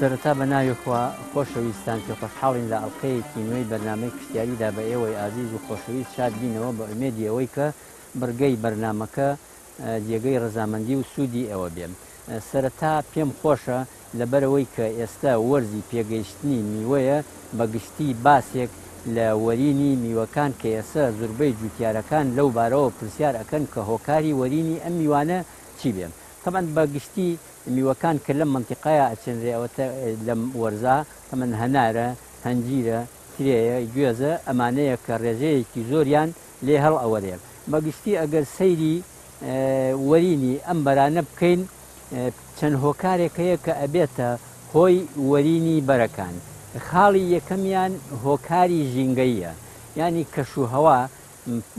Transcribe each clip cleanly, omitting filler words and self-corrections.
سەرەتا بە ناوی خوا خۆشەویستان پێ خۆشحاڵین لە ئەڵقەیەکی نوێی بەرنامەی کشتیاریدا بە ئێوەی ئازیز و خۆشەویست شاد بینەوە بە ئومێدی ئەوەی کە بڕگەی بەرنامەکە جێگەی ڕەزامەندی و سوودی ئێوە بێن. سەرەتا پێم خۆشە لەبەرەوەی کە ئێستا وەرزی پێگەیشتنی میوەیە بەگشتی باسێک لە وەرینی میوەکان کە ئێستا زۆربەی جوتیارەکان لەو بارەوە پرسیار ئەکەن کە هۆکاری وەرینی ئەم میوانە چی بێن. طبعاً بەگشتی میوەکان کە لەم منتیقایە ئەچێنرێەوەتە لەم وەرزە تەمەن هەنارە، هەنجیرە، ترێیە، گوێزە، ئەمانەیە کە ڕێژەیەکی زۆریان لێ هەڵ ئەوەرێ. بەگشتی ئەگەر سەیری وەرینی ئەم بەرانە بکەین چەند هۆکارێک هەیە کە ئەبێتە هۆی وەرینی بەرەکان. خاڵی یەکەمیان هۆکاری ژینگەییە، یعنی کەشوهەوا،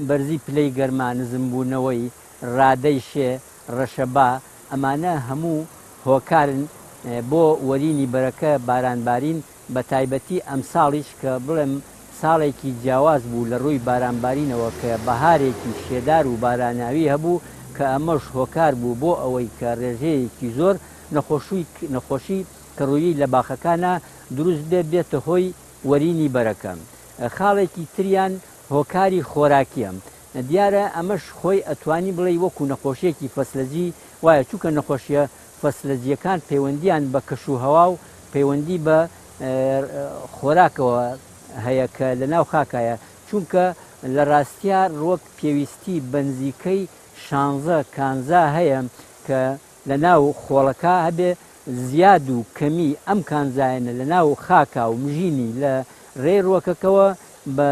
بەرزی پلەی گەرما، نزمبوونەوەی، ڕادەی شێ، ڕەشەبا، ئەمانە هەموو هۆکارن بۆ وەرینی بەرەکە بارانبارین بە تایبەتی ئەم ساڵیش کە بڵێم ساڵێکی جیاواز بوو لە ڕووی بارانبارینەوە کە بەهارێکی شێدار و باراناوی هەبوو کە ئەمەش هۆکار بوو بۆ ئەوەی کە ڕێژەیەکی زۆر نەخۆشی کە ڕوویی لە باخەکانە دروست بێتە هۆی وەرینی بەرەکە. خاڵێکی تریان هۆکاری خۆراکیە. دیارە ئەمەش خۆی ئەتوانی بڵێ وەکو نەخۆشیەکی فەسلەجی وایە، چونکە نەخۆشیە فەسلەجیەکان پەیوەندیان بە کەشوهەوا و پەیوەندی بە خۆراکەوە هەیە کە لە ناو خاکایە، چونکە لە ڕاستیا ڕۆک پێویستی بەنزیکەی 16-15 هەیە کە لە ناو خۆڵەکە هەبێ زیاد و کەمی ئەم کانزایەنە لە ناو خاکا و مژینی لە ڕێ ڕۆکەکەوە بە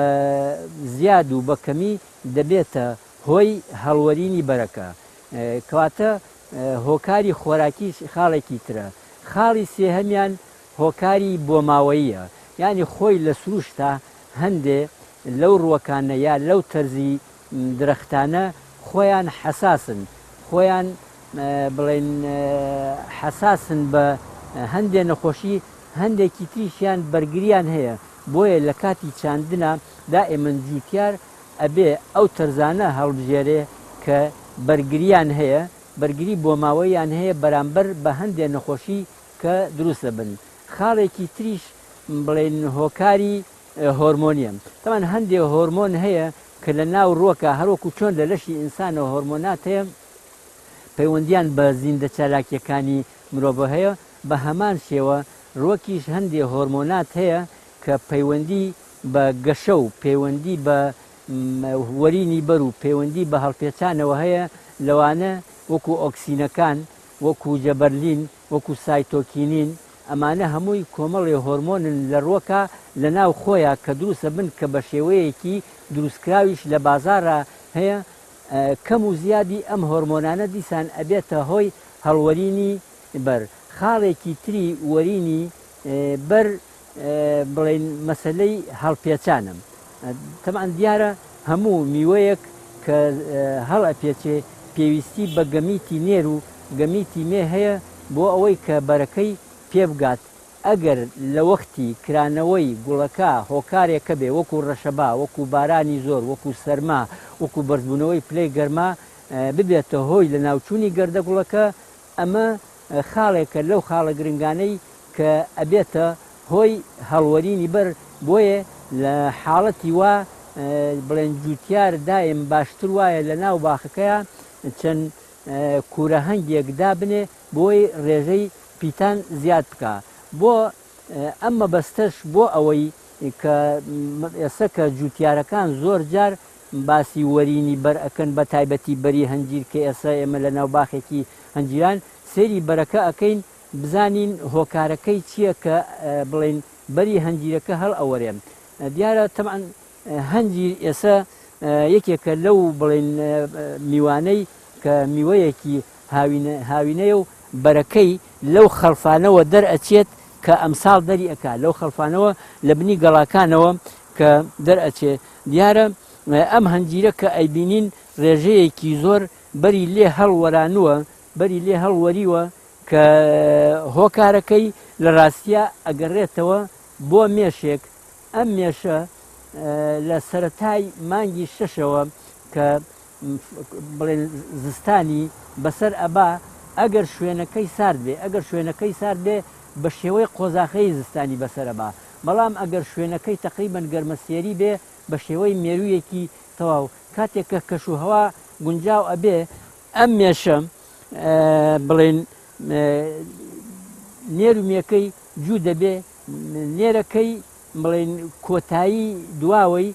زیاد و بە کەمی دەبێتە هۆی هەڵوەرینی بەرەکە. کەواتە هۆکاری خۆراکی خاڵێکی ترە. خاڵی سێهەمیان هۆکاری بۆماوەییە، یعنی خۆی لە سروشتا هەندێ لەو ڕووەکانە یا لەو تەرزی درەختانە خۆیان حەساسن، خۆیان بڵێن حەساسن بە هەندێ نەخۆشی، هەندێکی تریشیان بەرگریان هەیە. بۆیە لە کاتی چاندنە دائێمەن جوتیار ئەبێ ئەو تەرزانە هەڵبژێرێ کە بەرگریان هەیە، بەرگری بۆماوەیان هەیە بەرامبەر بە هەندێ نەخۆشی کە دروستە بن. خاڵێکی تریش بڵێن هۆکاری هۆرمۆنیە. تەمان هەندێ هۆرمۆن هەیە کە لە ناو ڕۆکە هەروەکو چۆن لە لەشی ئینسانە هۆرمۆنات هەیە پەیوەندیان بە زیندە چالاکیەکانی مرۆڤ هەیە، بە هەمان شێوە ڕۆکیش هەندێ هۆرمۆنات هەیە کە پەیوەندی بە گەشە و پەیوەندی بە وەرینی بەر و پەیوەندی بە هەڵپێچانەوە هەیە، لەوانە وەکو ئۆکسینەکان، وەکو جەبەرلین، وەکو سایتۆکینین، ئەمانە هەمووی کۆمەڵی هۆرمۆنن لە ڕۆکە لە ناو خۆیە کە دروستە بن کە بە شێوەیەکی دروستکراویش لە بازارە هەیە. کەم و زیادی ئەم هۆرمۆنانە دیسان ئەبێتە هۆی هەڵوەرینی بەر. خاڵێکی تری وەرینی بەر بڵێن مەسەلەی هەڵپێچانە. تەمان دیارە هەموو میوەیەک کە هەڵ ئەپێچێ پێویستی بە گەمیتی نێر و گەمیتی مێ هەیە بۆ ئەوەی کە بەرەکەی پێبگات. ئەگەر لە وەختی کرانەوەی گوڵەکە هۆکارێکە بێ وەکو ڕەشەبا، وەکو بارانی زۆر، وەکو سەرما، وەکو بەرزبوونەوەی پلەی گەرما ببێتە هۆی لە ناوچوونی گەردە گوڵەکە، ئەمە خاڵێکە لەو خاڵە گرنگانەی کە ئەبێتە هۆی هەڵوەرینی بەر. بۆیە لە حاڵەتی وا بڵێن جوتیار دایم باشتر وایە لە ناو باخەکەیە چەند کوورە هەنگێک دابنێ بۆی ڕێژەی پیتان زیاد بکە. بۆ ئەم مەبەستەش بۆ ئەوەی کە ئێستا کە جوتیارەکان زۆر جار باسی وەرینی بەر ئەکەن بە تایبەتی بەری هەنجیر کە ئێستا ئێمە لە ناو باخێکی هەنجیران سێری بەرەکە ئەەکەین بزانین هۆکارەکەی چییە کە بڵێن بەری هەنجیرەکە هەڵ ئەوەرێن. دیارە تەمان هەنجیر ئێستا یەکێکە لەو بڵێن میوانەی کە میوەیەکی هاوینەیە و بەرەکەی لەو خەڵفانەوە دەرئەچێت کە ئەمساڵ دەری ئەکا لەو خەڵفانەوە لە بنی گەڵاکانەوە کە دەرئەچێ دیارە ئەم هەنجیرە کە ئەیبینین ڕێژەیەکی زۆر بەری لێ هەڵوەرانووە بەری لێ هەڵوەریوە کە هۆکارەکەی لە ڕاستیە ئەگەڕێتەوە بۆ مێشێک ئەم مێشە لە سەرەتای مانگی شەشەوە کە بڵێن زستانی بەسەر ئەبا ئەگەر شوێنەکەی سارد بێ ئەگەر شوێنەکەی سارد بێ بە شێوەی قۆزاخەی زستانی بەسەرەبا بەڵام ئەگەر شوێنەکەی تقریبەن گەرمەسیێری بێ بە شێوەی مێروویەکی تەواو کاتێک کە کەشوهەوا گونجاو ئەبێ ئەم مێشە بڵێن نێرومێکەی جوو دەبێ نێرەکەی بڵێن کۆتایی دواوەی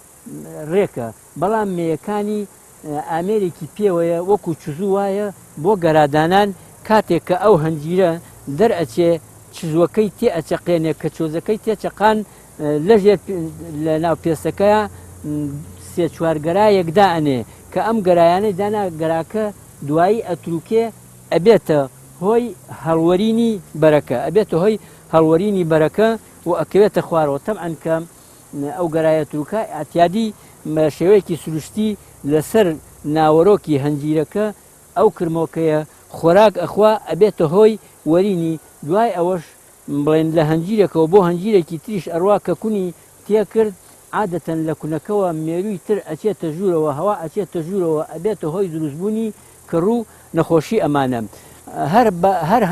ڕێکە بەڵام مێیەکانی ئامێرێکی پێوەیە وەکو چزوو وایە بۆ گەرادانان کاتێک کە ئەو هەنجیرە دەرئەچێ چزوەکەی تێ ئەچەقێنێ کە چۆزەکەی تێچەقان لەژێر لە ناو پێستەکەیە سێ چوار گەرایەکدا ئەنێ کە ئەم گەرایانەی دانا گەراکە دوایی ئەتروکێ ئەبێتە هۆی هەڵوەرینی بەرەکە ئەبێتە هۆی هەڵوەرینی بەرەکە و ئەکەوێتە خوارەوە تەمعەن کە ئەو گەرایە تروکە ئاتیادی شێوەیەکی سروشتی لەسەر ناوەڕۆکی هەنجیرەکە ئەو کرمۆکەیە خۆراک ئەخوا ئەبێتە هۆی وەرینی دوای ئەوەش بڵێن لە هەنجیرێکەوە بۆ هەنجیرێکی تریش ئەڕوا کە کونی تێکرد عادەتەن لە کوونەکەەوە مێرووی تر ئەچێتە ژوورەوە هەوا ئەچێتە ژوورەوە ئەبێتە هۆی دروستبوونی کە ڕوو نەخۆشی ئەمانە هەر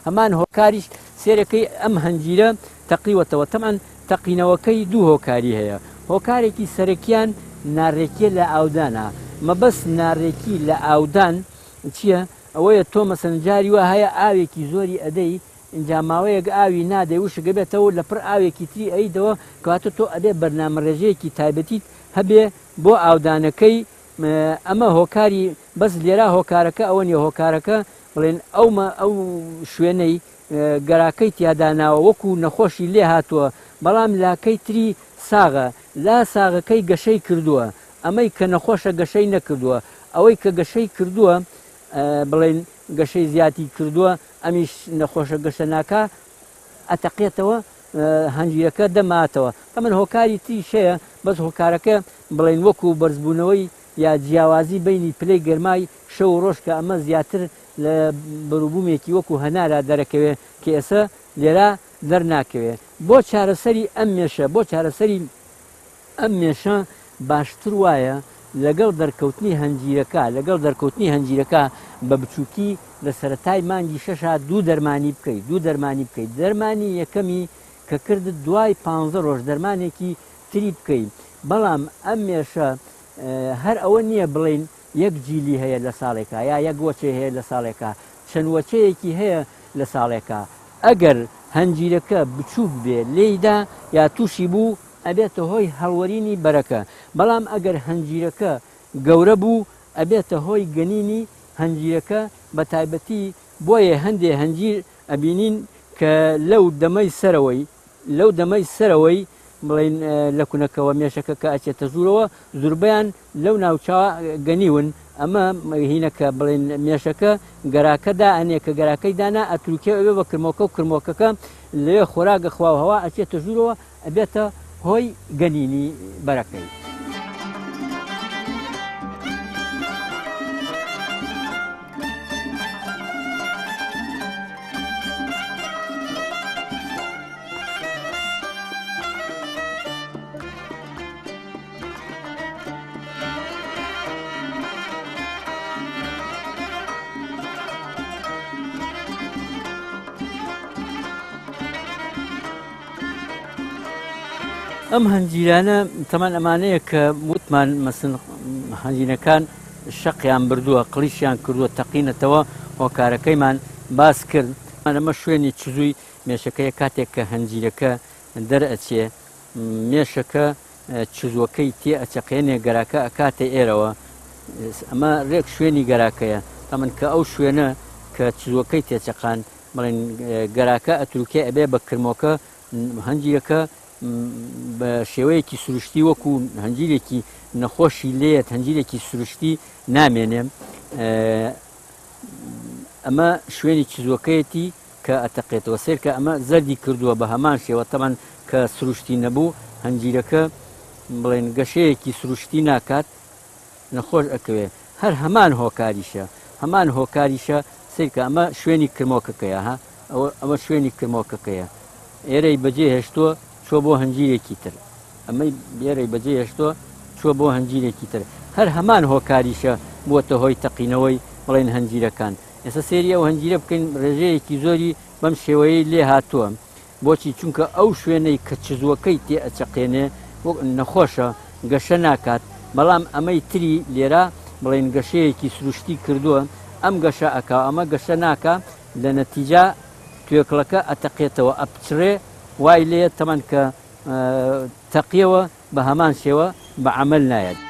هەمان هۆکاریش سێرەکەی ئەم هەنجیرە تەقیوەتەوە تەمان تەقینەوەکەی دوو هۆکاری هەیە هۆکارێکی سەرەکیان ناڕێکیە لە ئاودانە مەبەست ناڕێکی لە ئاودان چییە ئەوەیە تۆ مەسەنجاری وە هەیە ئاوێکی زۆری ئەدەی اینجا ماوەیەک ئاوی نادەی وشگە بێتەوە لە پڕ ئاوێکی تری ئەیدەوە کەواتە تۆ ئەبێ بەرنامە ڕێژەیەکی تایبەتیت هەبێ بۆ ئاودانەکەی ئەمە هۆکاری بەس لێرا هۆکارەکە ئەوە نیە هۆکارەکە بڵێن ئەو شوێنەی گەراکەی تیاداناوە وەکو نەخۆشی لێ هاتووە بەڵام لاکەی تری ساغە لا ساغەکەی گەشەی کردووە ئەمەی کە نەخۆشە گەشەی نەکردووە ئەوەی کە گەشەی کردووە بڵێن گەشەی زیاتی کردووە ئەمیش نەخۆشە گەشە ناکە ئەتەقێتەوە هەنجیرەکە دەماتەوە ئەمن هۆکاری تریشەیە بەس هۆکارەکە بڵێن وەکو بەرزبوونەوەی یا جیاوازی بینی پلەی گەرمای شەو ڕۆژ کە ئەمە زیاتر لە بەروبوومێکی وەکو هەنارا دەرەکەوێ کە ئێستا لێرا دەرناکەوێت بۆ چارەسەری ئەم مێشە بۆ چارەسەری ئەم مێشە باشتر وایە لەگەڵ دەرکەوتنی هەنجیرەکە بە بچووکی لە سەرەتای مانگی شەشا دوو دەرمانی بکەیت دەرمانی یەکەمی کە کردت دوای 15 ڕۆژ دەرمانێکی تری بکەیت بەڵام ئەم مێشە هەر ئەوە نییە بڵێن یەک جیلی هەیە لە ساڵێکە یا یەک وەچێ هەیە لە ساڵێکە چەند وەچەیەکی هەیە لە ساڵێکە ئەگەر هەنجیرەکە بچووک بێ لێیدا یا تووشی بوو ئەبێتە هۆی هەڵوەرینی بەرەکە بەڵام ئەگەر هەنجیرەکە گەورە بوو ئەبێتە هۆی گەنینی هەنجیرەکە بە تایبەتی بۆیە هەندێ هەنجیر ئەبینین کە لەو دەمەی سەرەوەی بڵێن لە کوونەکەەوە مێشەکە کە ئەچێتە ژوورەوە زوربیان لەو ناوچاوە گەنیون ئەمە هینەکە بڵێن مێشەکە گەراکەدا ئەنێ کە گەراکەی دانا ئەتروکێ ئەوێ بە کرمۆکە و کرمۆکەکە لەوێ خۆراگە خواوهەوە ئەچێتە ژوورەوە ئەبێتە هۆی گەنینی بەرەکەی. ئەم هەنجیرانە تەمان ئەمانەیە کە وتمان مەسن هەنجینەکان شەقیان بردووە قلیشیان کردووە تەقینەتەوە هۆکارەکەیمان باس کرد ئەمە شوێنی چزووی مێشەکەیە کاتێک کە هەنجیرەکە دەرئەچێ مێشەکە چزوەکەی تێ ئەچەقێنێ گەراکە ئەکاتێ ئێرەوە ئەمە ڕێک شوێنی گەراکەیە تەمەن کە ئەو شوێنە کە چزوەکەی تێچەقان بڵێن گەراکە ئەتروکێ ئەبێ بە کرمۆکە هەنجیرەکە بە شێوەیەکی سروشتی وەکو هەنجیرێکی نەخۆشی لێت هەنجیرێکی سروشتی نامێنێ ئەمە شوێنی چزوەکەیەتی کە ئەتەقێتەوە سێر کە ئەمە زەردی کردووە بە هەمان شێوە تەمان کە سروشتی نەبوو هەنجیرەکە بڵێن گەشەیەکی سروشتی ناکات نەخۆش ئەکەوێ هەر هەمان هۆکاریشە سیر کە ئەمە شوێنی کرمۆکەکەیە ئەمە شوێنی کرمۆکەکەیە ئێرەی بەجێ هێشتووە چۆ بۆ هەنجیرێکی تر ئەمەی ئێرەی بەجێ هێشتووە چۆ بۆ هەنجیرێکی تر هەر هەمان هۆکاریشە بووەتە هۆی تەقینەوەی بڵێن هەنجیرەکان ئێستا سێری ئەو هەنجیرە بکەین ڕێژەیەکی زۆری بەم شێوەیە لێ هاتووە بۆچی چونکە ئەو شوێنەی کە چزوەکەی تێ ئەچەقێنێ نەخۆشە گەشە ناکات بەڵام ئەمەی تری لێرە بڵێن گەشەیەکی سروشتی کردووە ئەم گەشە ئەکا ئەمە گەشە ناکە لە نەتیجا توێکڵەکە ئەتەقێتەوە ئەپچڕێ وای لێ تەمان کە تەقیەوە بە هەمان شێوە بە عەمەل نایەت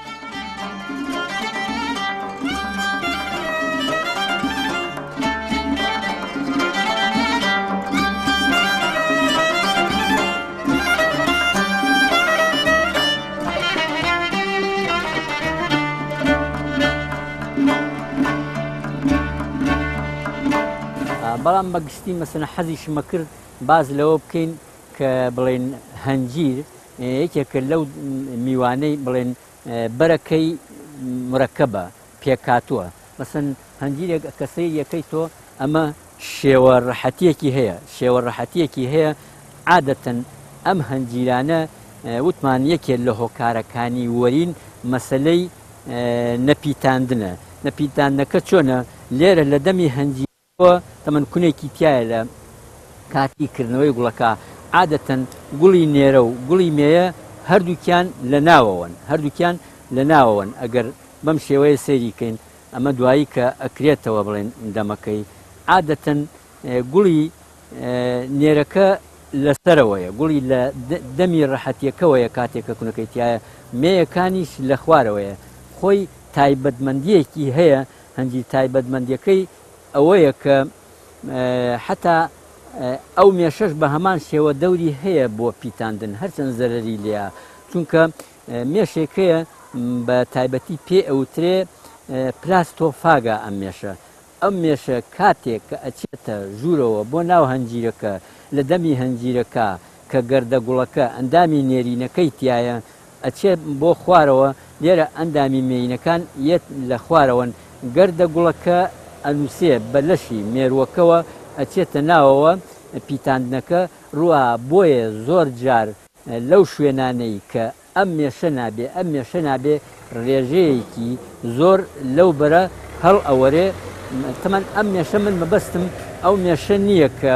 بەڵام بەگشتی مەسەنە حەزیشمە کرد باز لەوە بکەین کە بڵێن هەنجیر یەکێکە لەو میوانەی بڵێن بەرەکەی مرەکەبە پێکاتووە مەسەن هەنجیرێک کەسەی یەکەی تۆ ئەمە شێوە ڕەحەتیەکی هەیە عادەتەن ئەم هەنجیرانە وتمان یەکێک لە هۆکارەکانی وەرین مەسەلەی نەپیتاندنەکە چۆنە لێرە لە دەمی هەنجیر تەمەەن کونێکی تایە لە کاتی کردنەوەی گوڵەکە عادەتەن گوڵی نێرە و گوڵی مێیە هەردووکیان لە ناوەوەن ئەگەر بەم شێوەیە سەیریکەین ئەمە دوایی کە ئەکرێتەوە بڵێن دەمەکەی عادەتەن گوڵی نێرەکە لەسەرەوەیە گوڵی لە دەمی ڕەحەتیەکەوەیە کاتێکە کونەکەی تایە مێیەکانیش لە خوارەوەیە خۆی تایبەتمەندیەکی هەیە هەنجی تایبەتمەندیەکەی ئەوەیە کە حتا ئەو مێشەش بە هەمان شێوە دەوری هەیە بۆ پیتاندن هەرچەند زەرەری لێە چونکە مێشێکەیە بە تایبەتی پێ ئەوترێ پلاستۆفاگە ئەم مێشە کاتێک کە ئەچێتە ژوورەوە بۆ ناو هەنجیرەکە لە دەمی هەنجیرەکە کە گەردە گوڵەکە ئەندامی نێرینەکەی تایە ئەچێت بۆ خوارەوە لێرە ئەندامی مێینەکان یەت لە خوارەوەن گەردە گوڵەکە ئەنووسێ بە لەشی مێرووەکەوە ئەچێتە ناوەوە پیتاندنەکە ڕوە بۆیە زۆر جار لەو شوێنانەی کە ئەم مێشە نابێ ڕێژەیەکی زۆر لەو بەرە هەڵ ئەوەرێ تەمان ئەم مێشە من مەبەستم ئەو مێشە نییە کە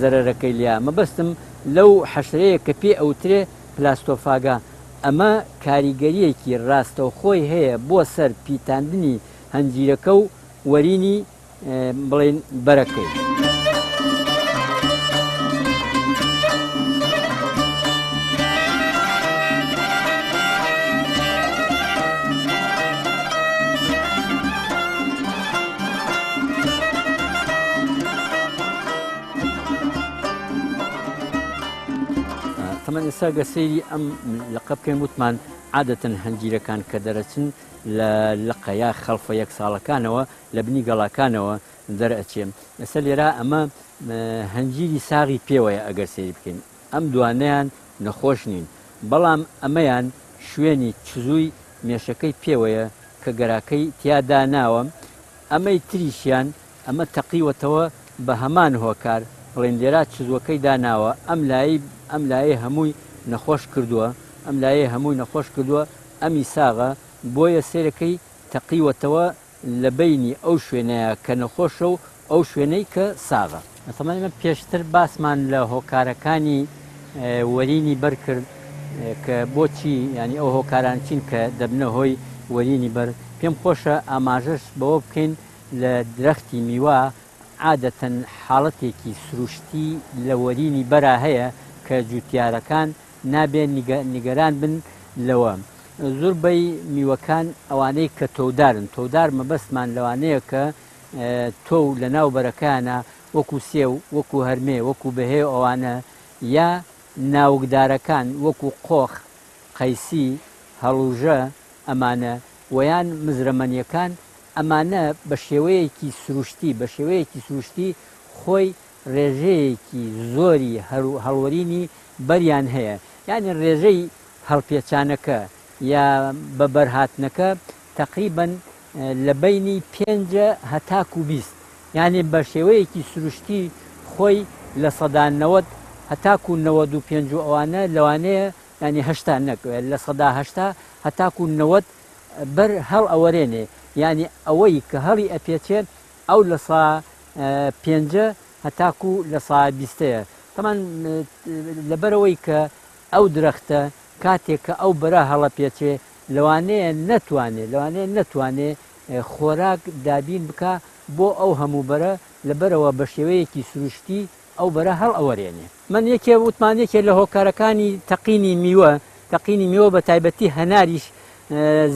زەرەرەکەی لیا مەبەستم لەو حەشرەیە کە پێ ئەوترێ پلاستۆفاگا ئەمە کاریگەریەکی ڕاستەوخۆی هەیە بۆ سەر پیتاندنی هەنجیرەکە و وەرینی بڵێن بەرەکەی تەمەن ئێستا گەسەیری ئەم لەقە بکەین وتمان عادەتەن هەنجیرەکان کە دەرەچن لە لقە یا خەڵفە یەک ساڵەکانەوە لە بنی گەڵاکانەوە دەرەچێم ئێستا لێرە ئەمە هەنجیری ساغی پێوەیە ئەگەر سێری بکەین ئەم دوانەیان نەخۆش نین بەڵام ئەمەیان شوێنی چزووی مێشەکەی پێوەیە کە گەراکەی تیادا ناوە ئەمەی تریشیان ئەمە تەقیوەتەوە بە هەمان هۆکار بڵێن لێرا چزوەکەی داناوە ئەم لایە هەمووی نەخۆش کردووە ئەمی ساغە بۆیە سێرەکەی تەقیوەتەوە لە بینی ئەو شوێنەیە کە نەخۆشە و ئەو شوێنەی کە ساغە ئەمە پێشتر باسمان لە هۆکارەکانی وەرینی بەرکرد کە بۆچی ینی ئەو هۆکاران چین کە دەبنە هۆی وەرینی بەر پێم خۆشە ئاماژەش بەوە بکەین لە درەختی میوە عادەتەن حاڵەتێکی سروشتی لە وەرینی بەرا هەیە کە جوتیارەکان نابێن نیگەران بن لەوە زۆربەی میوەکان ئەوانەی کە تۆدار مەبەستمان لەوانەیە کە تۆ لە ناو بەرەکانە وەکو سێو وەکو هەرمێ وەکو بەهێ ئەوانە یا ناوکدارەکان وەکو قۆخ قەیسی هەڵوژە ئەمانە ویان مزرەمەنیەکان ئەمانە بە شێوەیەکی سروشتی خۆی ڕێژەیەکی زۆری هەڵوەرینی بەریان هەیە یعنی ڕێژەی هەڵپێچانەکە یا بەبەرهاتنەکە تقریبەن لە بینی 5 هەتاکو 20 یعنی بە شێوەیەکی سروشتی خۆی لە سەدا 90 هەتاکو 95 ئەوانە لەوانەیە ینی هەشتا نەکەوێت لە سەدا هەشتا هەتاکو 90 بەر هەڵ ئەوەرێنێ یعنی ئەوەی کە هەڵی ئەپێچێت ئەو لە سا 5 هەتاکو لە سا 20ەیە تەمان لەبەرەوەی کە ئەو درەختە کاتێک کە ئەو بەرە هەڵە پێچێ لەوانەیە نەتوانێت خۆراک دابین بکە بۆ ئەو هەموو بەرە لەبەرەوە بە شێوەیەکی سروشتی ئەو بەرە هەڵ ئەوەرێنێ من یەکێ وتمانێکێ لە هۆکارەکانی تەقینی میوە بە تایبەتی هەناریش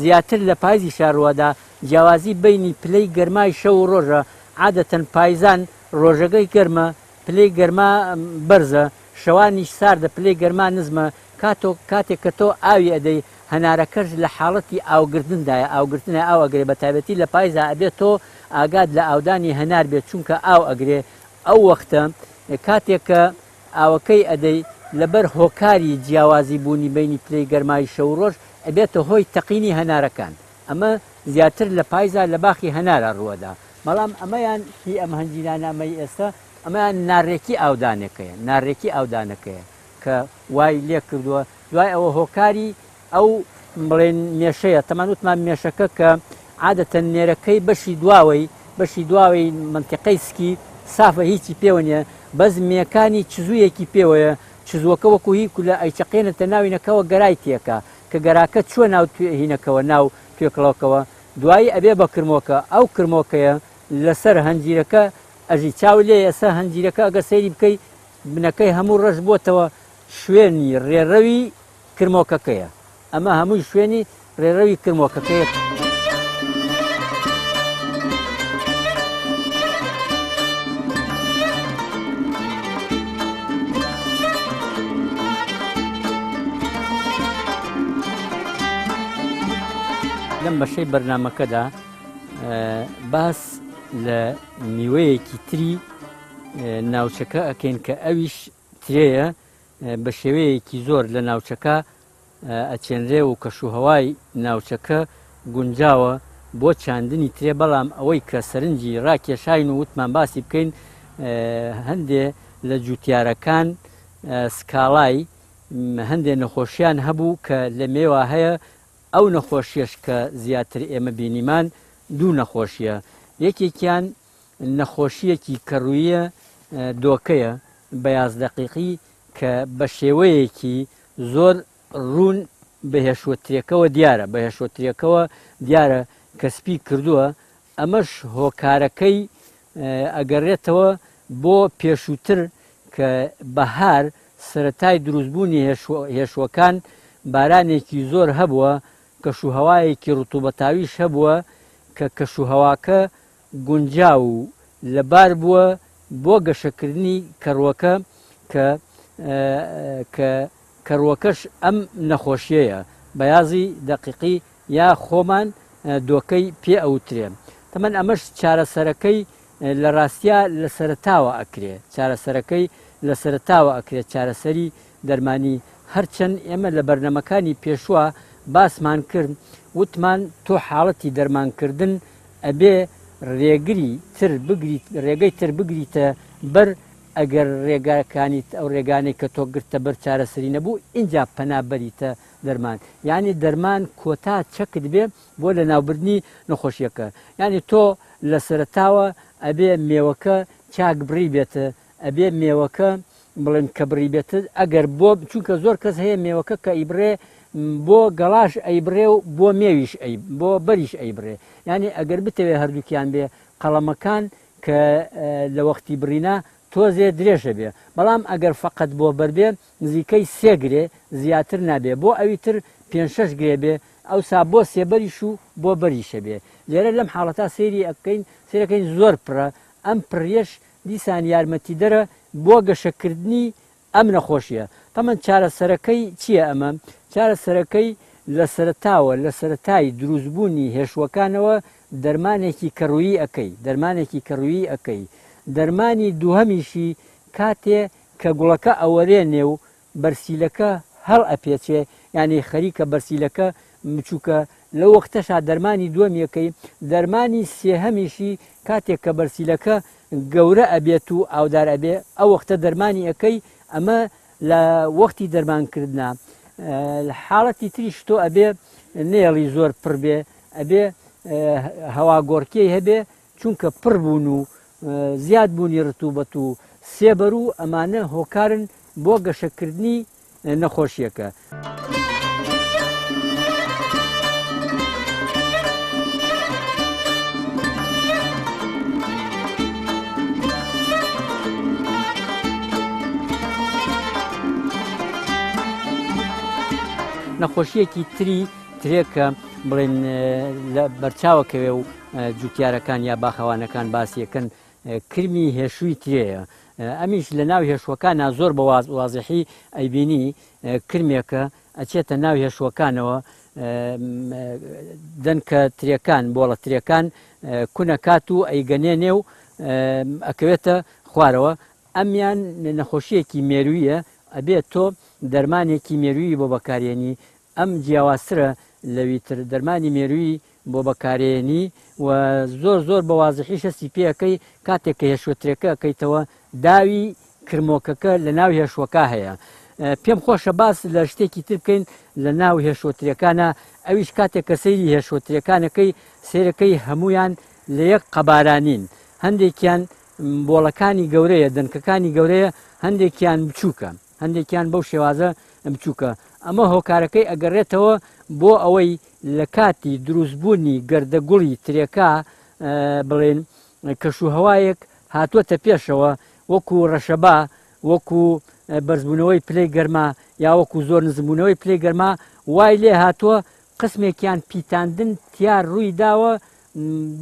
زیاتر لە پاییزی شارڕوادا جیاوازی بینی پلەی گەرمای شەو و ڕۆژە عادەتەن پایزان ڕۆژەکەی گەرمە پلەی گەرما بەرزە شەوانیش ساردە پلەی گەرما نزمە کاتێک کە تۆ ئاوی ئەدەی هەنارەکەش لە حاڵەتی ئاوگرتندایە ئاوگرتنە ئاو ئەگرێ بە تایبەتی لە پاییزا ئەبێت تۆ ئاگاد لە ئاودانی هەنار بێت چونکە ئاو ئەگرێ ئەو وەختە کاتێک کە ئاوەکەی ئەدەی لەبەر هۆکاری جیاوازی بوونی بینی پلەی گەرمای شەو ڕۆژ ئەبێتە هۆی تەقینی هەنارەکان ئەمە زیاتر لە پاییزا لە باخی هەنارە ڕووەدا بەڵام ئەمەیان هی ئەم هەنجیرانە ئەمەی ئێستا ئەمەیان نارڕێکی ئاودانەکەیە کە وای لێ کردووە دوای ئەوە هۆکاری ئەو بڵێن مێشەیە تەمان وتمان مێشەکە کە عادەتەن نێرەکەی بەشی دواوەی منتیقەی سکی سافە هیچی پێوە نیە بەس مێکانی چزوویەکی پێوەیە چزووەکە وەکو هیکو لە ئەیچەقێنێتە ناوینەکەەوە گەرای تێکە کە گەراکە چوە ناو هینەکەەوە ناو توێکڵەوەکەوە دوایی ئەبێ بە کرمۆکە ئەو کرمۆکەیە لەسەر هەنجیرەکە ئەژی چاو لێ ئێستا هەنجیرەکە ئەگەر سەیری بکەی بنەکەی هەموو ڕەش بۆتەوە شوێنی ڕێڕەوی کرمۆکەکەیە ئەمە هەمووی شوێنی ڕێڕەوی کرمۆکەکەیە لەم بەشەی بەرنامەکەدا باس لە میوەیەکی تری ناوچەکە ئەکەین کە ئەویش ترەیە بە شێوەیەکی زۆر لە ناوچەکە ئەچێنرێ و کەشوهەوای ناوچەکە گونجاوە بۆ چاندنی ترێ بەڵام ئەوەی کە سەرنجی ڕاکێشاین و وتمان باسی بکەین هەندێ لە جوتیارەکان سکاڵای هەندێ نەخۆشیان هەبوو کە لە مێوە هەیە ئەو نەخۆشیش کە زیاتر ئێمە بینیمان دوو نەخۆشیە یەکێکیان نەخۆشیەکی کەڕوویە دۆکەیە بەیاز دەقیقی کە بە شێوەیەکی زۆر ڕوون بەهێشوەترێکەوە دیارە کەسپی کردووە ئەمەش هۆکارەکەی ئەگەڕێتەوە بۆ پێشووتر کە بەهار سەرەتای دروستبوونی هێشوەکان بارانێکی زۆر هەبووە کەشوهەوایەکی ڕوتوبەتاویش هەبووە کە کەشوهەواکە گونجاو و لەبار بووە بۆ گەشەکردنی کەڕوەکە کە کەڕوەکەش ئەم نەخۆشیەیە بەیازی دەقیقی یا خۆمان دۆکەی پێ ئەوترێ تەمەن ئەمەش چارەسەرەکەی لە ڕاستیا لە سەرەتاوە ئەکرێت چارەسەری دەرمانی هەرچەند ئێمە لە بەرنەمەکانی پێشوە باسمان کرد وتمان تۆ حاڵەتی دەرمانکردن ئەبێ ڕێگەی تر بگریتە بەر ئەگەر ڕێگاکانیت ئەو ڕێگانەی کە تۆ گرتە بەر چارەسەری نەبوو اینجا پەنابەریتە دەرمان یعنی دەرمان کۆتا چەکت بێ بۆ لە ناوبردنی نەخۆشیەکە یعنی تۆ لە سەرەتاوە ئەبێ مێوەکە چاک بڕی بێتە ئەبێ مێوەکە بڵێن کە بڕی بێتە ئەگەر بۆ چونکە زۆر کەس هەیە مێوەکە کە ئیبرێ بۆ گەڵاش ئەیبرێ و بۆ مێویش بۆ بەریش ئەیبرێ یعنی ئەگەر بتەوێ هەردووکیان بێ قەڵەمەکان کە لە وەختی بڕینە تۆزێ درێژە بێ بەڵام ئەگەر فقط بۆ بەربێ نزیکەی 3 گرێ زیاتر نابێ بۆ ئەوی تر 5-6 گرێ بێ ئەوسا بۆ سێبەریش و بۆ بەریشە بێ لێرە لەم حاڵەتا سێرەکەین زۆر پڕە ئەم پڕێش دیسان یارمەتی دەرە بۆ گەشەکردنی ئەم نەخۆشیە تەمەەن چارەسەرەکەی چییە ئەمە؟ چارەسەرەکەی لە سەرتاوە لە سەرەتای دروستبوونی هێشوەکانەوە دەرمانێکی کەڕوویی ئەەکەی دەرمانێکی کەڕوویی ئەەکەی دەرمانی دووهەمیشی کاتێ کە گوڵەکە ئەوەرێنێ و بەرسیلەکە هەڵ ئەپێچێ یعنی خەریکە بەرسیلەکە بچووکە لە وەختەشا دەرمانی دووەمیەکەی دەرمانی سێهەمیشی کاتێک کە بەرسیلەکە گەورە ئەبێت و ئاودار ئەبێ ئەو وەختە دەرمانی ئەەکەی ئەمە لە وەختی دەرمانکردنا حاڵەتی تریش تۆ ئەبێ نێڵی زۆر پڕ بێ ئەبێ هەوا گۆڕکەی هەبێ چونکە پڕ بوون و زیاد بوونی ڕتوبەت و سێبەر و ئەمانە هۆکارن بۆ گەشەکردنی نەخۆشیەکە. نەخۆشیەکی تری ترێکە بڵێن لە بەرچاوەکەوێ و جوتیارەکان یا باخەوانەکان باسیەکەن کرمی هێشووی ترەیە ئەمیش لە ناو هێشوەکانە زۆر بە وازحی ئەیبینی کرمێکە ئەچێتە ناو هێشوەکانەوە دەنکە ترەکان بۆڵە ترەکان کونەکات و ئەیگەنێنێ و ئەکەوێتە خوارەوە ئەمیان نەخۆشیەکی مێرویە ئەبێت تۆ دەرمانێکی مێرویی بۆ بەکارێنی ئەم جیاوازترە لەویتر دەرمانی مێرویی بۆ بەکارێنی و زۆر بە وازحی شەستی پێەکەی کاتێک کە هێشوەترێکە ئەەکەیتەوە داوی کرمۆکەکە لە ناو هێشوەکە هەیە پێم خۆشە باس لە شتێکی تر بکەین لە ناو هێشوەترەکانە ئەویش کاتێک کە سەیری هێشوەترەکانەکەی سیرەکەی هەمویان لە یەک قەبارانین هەندێکیان بۆڵەکانی گەورەیە دەنکەکانی گەورەیە هەندێکیان بچووکە هەندێکیان بەو شێوازە بچووکە ئەمە هۆکارەکەی ئەگەڕێتەوە بۆ ئەوەی لە کاتی دروستبوونی گەردەگوڵی ترێکا بڵێن کەشوهەوایەک هاتووەتە پێشەوە وەکو ڕەشەبا وەکو بەرزبوونەوەی پلەی گەرما یا وەکو زۆر نزمبوونەوەی پلەی گەرما وای لێ هاتووە قسمێکیان پیتاندن تیار ڕووی داوە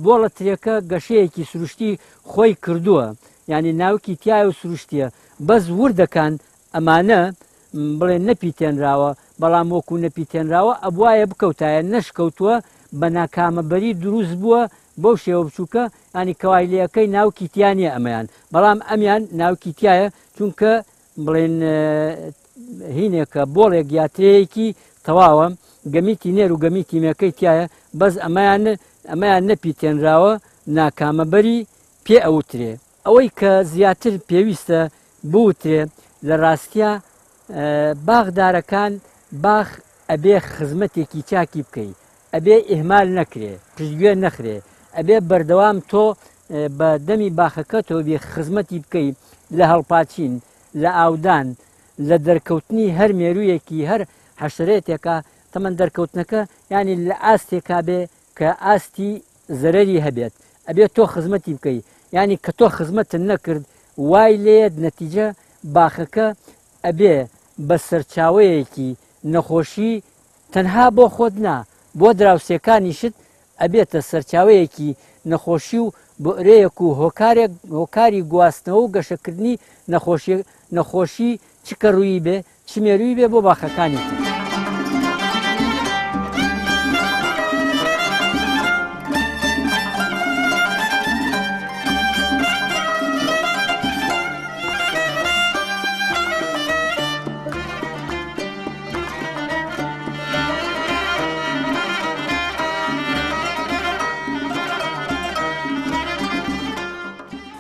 بۆڵە ترێکە گەشەیەکی سروشتی خۆی کردووە یعنی ناوکی تایە و سروشتیە بەس وردەکان ئەمانە بڵێن نەپیتێنراوە بەڵام وەکو نەپیتێنراوە ئەبوایە بکەوتایە نەشکەوتووە بە ناکامەبەری دروست بووە بەو شێوە بچووکە ینی کەوایلەکەی ناوکی تیانە ئەمەیان بەڵام ئەمیان ناوکی تایە چونکە بڵێن هینێکە بۆڵێک یاترەیەکی تەواوە گەمیتی نێر و گەمیتی مێکەی تایە بەس ئەمەیان نەپیتێنراوە ناکامەبەری پێ ئەوترێ ئەوەی کە زیاتر پێویستە بوترێ لە ڕاستیە باغدارەکان باخ ئەبێ خزمەتێکی چاکی بکەیت ئەبێ ئیهمال نەکرێ پشتگوێ نەخرێ ئەبێ بەردەوام تۆ بە دەمی باخەکەتەوە بێ خزمەتی بکەیت لە هەڵپاچین لە ئاودان لە دەرکەوتنی هەر مێروویەکی هەر حەشرێتێکە تەمەەن دەرکەوتنەکە ینی لە ئاستێکا بێ کە ئاستی زەرەری هەبێت ئەبێت تۆ خزمەتی بکەیت ینی کە تۆ خزمەتن نەکرد وای لێت نەتیجە باخەکە ئەبێ بە سەرچاوەیەکی نەخۆشی تەنها بۆ خۆت نا بۆ دراوسێکانی شت ئەبێتە سەرچاوەیەکی نەخۆشی و بۆرەیەک و هۆکاری گواستنەوە و گەشەکردنی نەخۆشی چکە ڕووی بێ چ مێرووی بێ بۆ باخەکانی تر.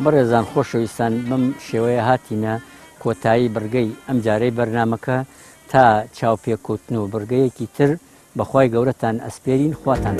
بەڕێزان خۆشەویستان بەم شێوەیە هاتینە کۆتایی بڕگەی ئەم جارەی بەرنامەکە تا چاوپێکوتن و بڕگەیەکی تر بەخوای گەورەتان ئەسپێرین خواتان.